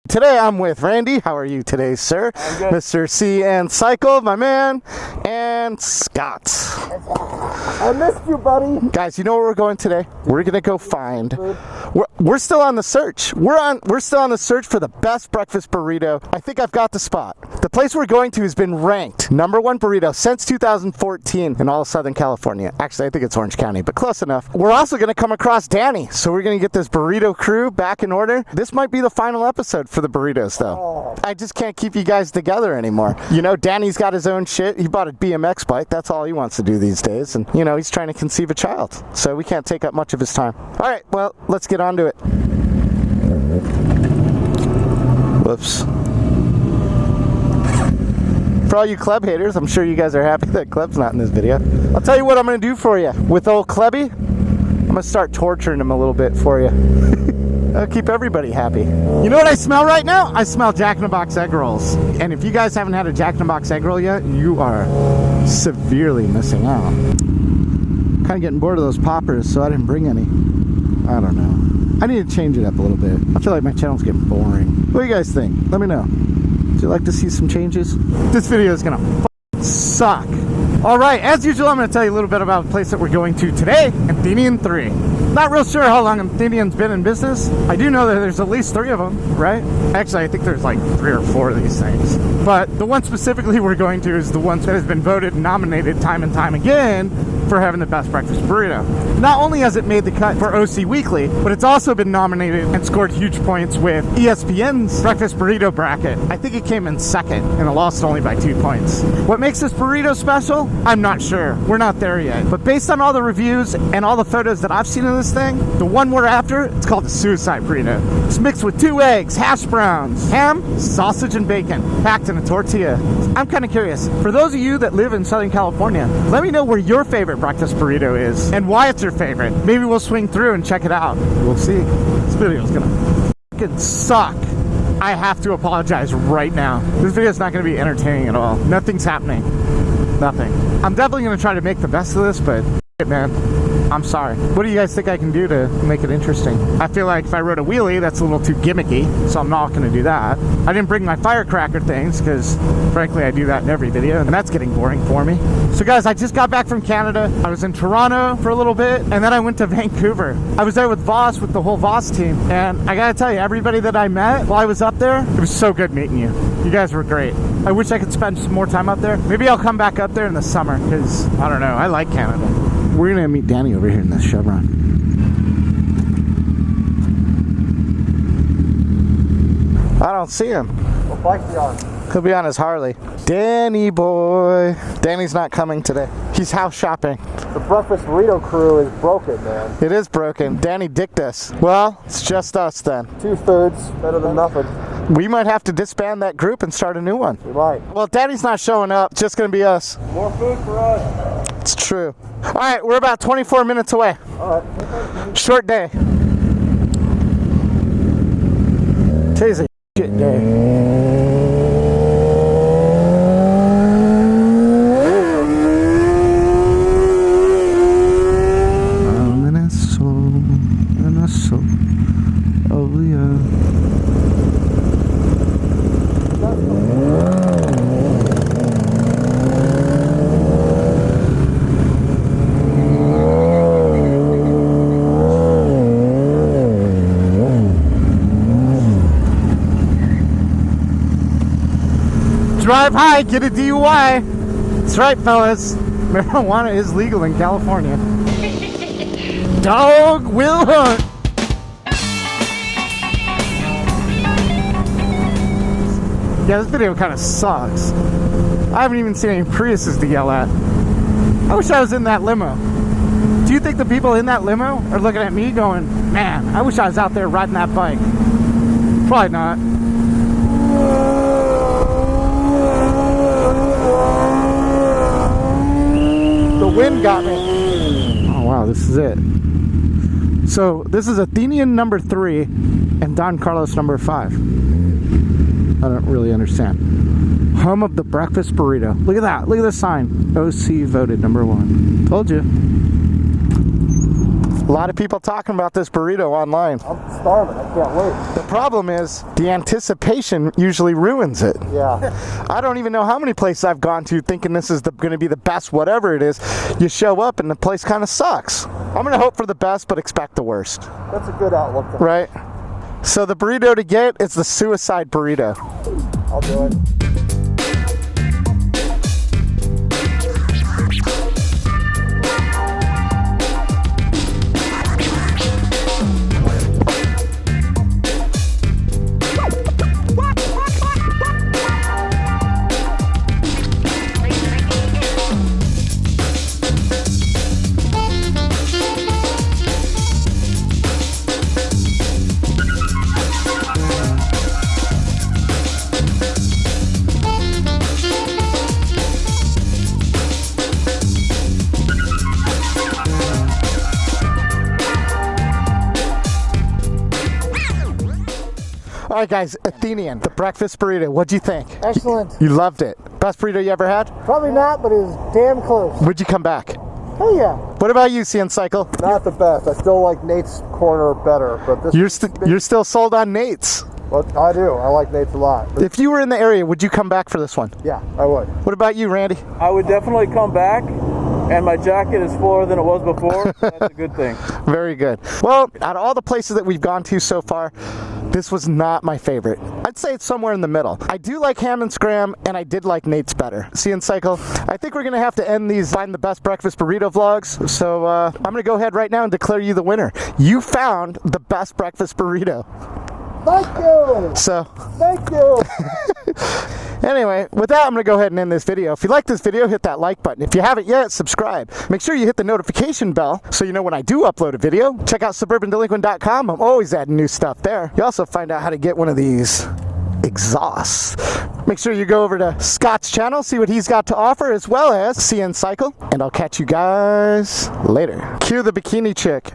Today I'm with Randy. How are you today, sir? I'm good. Mr. C and Cycle, my man, and Scott. I missed you, buddy. Guys, you know where we're going today? We're gonna go find. We're still on the search. We're still on the search for the best breakfast burrito. I think I've got the spot. The place we're going to has been ranked #1 burrito since 2014 in all of Southern California. Actually, I think it's Orange County, but close enough. We're also gonna come across Danny, so we're gonna get this burrito crew back in order. This might be the final episode for the burritos, though. I just can't keep you guys together anymore. You know, Danny's got his own shit. He bought a BMX bike. That's all he wants to do these days. And, you know, he's trying to conceive a child. So we can't take up much of his time. All right, well, let's get on to it. Whoops. For all you Club haters, I'm sure you guys are happy that Club's not in this video. I'll tell you what I'm going to do for you. With old Clubby, I'm going to start torturing him a little bit for you. I'll keep everybody happy. You know what I smell right now? I smell Jack in the Box egg rolls. And if you guys haven't had a Jack in the Box egg roll yet, you are severely missing out. Kind of getting bored of those poppers, so I didn't bring any. I don't know. I need to change it up a little bit. I feel like my channel's getting boring. What do you guys think? Let me know. Would you like to see some changes? This video is gonna suck. Alright, as usual, I'm gonna tell you a little bit about the place that we're going to today, Athenian 3. Not real sure how long Athenian's been in business. I do know that there's at least 3 of them, right? Actually, I think there's like 3 or 4 of these things. But the one specifically we're going to is the one that has been voted and nominated time and time again for having the best breakfast burrito. Not only has it made the cut for OC Weekly, but it's also been nominated and scored huge points with ESPN's breakfast burrito bracket. I think it came in second, and it lost only by 2 points. What makes this burrito special? I'm not sure. We're not there yet. But based on all the reviews and all the photos that I've seen of this thing, the one we're after, it's called the Suicide Burrito. It's mixed with 2 eggs, hash browns, ham, sausage, and bacon, packed in a tortilla. I'm kind of curious. For those of you that live in Southern California, let me know where your favorite breakfast burrito is and why it's your favorite. Maybe we'll swing through and check it out. We'll see. This video is gonna fucking suck. I have to apologize right now. This video is not going to be entertaining at all. Nothing's happening. Nothing. I'm definitely going to try to make the best of this, but shit, man, I'm sorry. What do you guys think I can do to make it interesting? I feel like if I rode a wheelie, that's a little too gimmicky, so I'm not going to do that. I didn't bring my firecracker things because, frankly, I do that in every video, and that's getting boring for me. So, guys, I just got back from Canada. I was in Toronto for a little bit, and then I went to Vancouver. I was there with Voss, with the whole Voss team, and I got to tell you, everybody that I met while I was up there, it was so good meeting you. You guys were great. I wish I could spend some more time up there. Maybe I'll come back up there in the summer because, I don't know, I like Canada. We're gonna meet Danny over here in this Chevron. I don't see him. What bike is he on? He'll be on his Harley. Danny boy. Danny's not coming today. He's house shopping. The breakfast burrito crew is broken, man. It is broken. Danny dicked us. Well, it's just us then. 2/3 better than nothing. We might have to disband that group and start a new one. We might. Well, Danny's not showing up. It's just gonna be us. More food for us. It's true. All right, we're about 24 minutes away. All right. Short day. Today's a shit day. Oh yeah. Drive high, get a DUI. That's right, fellas. Marijuana is legal in California. Dog will hunt. Yeah, this video kind of sucks. I haven't even seen any Priuses to yell at. I wish I was in that limo. Do you think the people in that limo are looking at me going, man, I wish I was out there riding that bike? Probably not. The wind got me. Oh wow, this is it. So this is Athenian number 3 and Don Carlos number 5. I don't really understand. Home of the breakfast burrito. Look at that. Look at the sign. OC voted #1. Told you. A lot of people talking about this burrito online. I'm starving. I can't wait. The problem is the anticipation usually ruins it. Yeah. I don't even know how many places I've gone to thinking this is going to be the best whatever it is. You show up and the place kind of sucks. I'm going to hope for the best but expect the worst. That's a good outlook. Right? So the burrito to get is the suicide burrito. I'll do it. All right, guys, Athenian, the breakfast burrito. What'd you think? Excellent. You loved it. Best burrito you ever had? Probably not, but it was damn close. Would you come back? Oh yeah. What about you, CN Cycle? Not the best. I still like Nate's corner better, but this. You're still sold on Nate's. Well, I do. I like Nate's a lot. But If you were in the area, would you come back for this one? yeah, I would. What about you, Randy? I would definitely come back, and my jacket is fuller than it was before. So that's a good thing. Very good. Well, out of all the places that we've gone to so far, this was not my favorite. I'd say it's somewhere in the middle. I do like Ham and Scram, and I did like Nate's better. CN Cycle, I think we're going to have to end these Find the Best Breakfast Burrito vlogs, so I'm going to go ahead right now and declare you the winner. You found the best breakfast burrito. Thank you. So, Thank you. anyway, with that, I'm going to go ahead and end this video. If you like this video, hit that like button. If you haven't yet, subscribe. Make sure you hit the notification bell so you know when I do upload a video. Check out SuburbanDelinquent.com. I'm always adding new stuff there. You also find out how to get one of these exhausts. Make sure you go over to Scott's channel, see what he's got to offer, as well as CN Cycle. And I'll catch you guys later. Cue the bikini chick.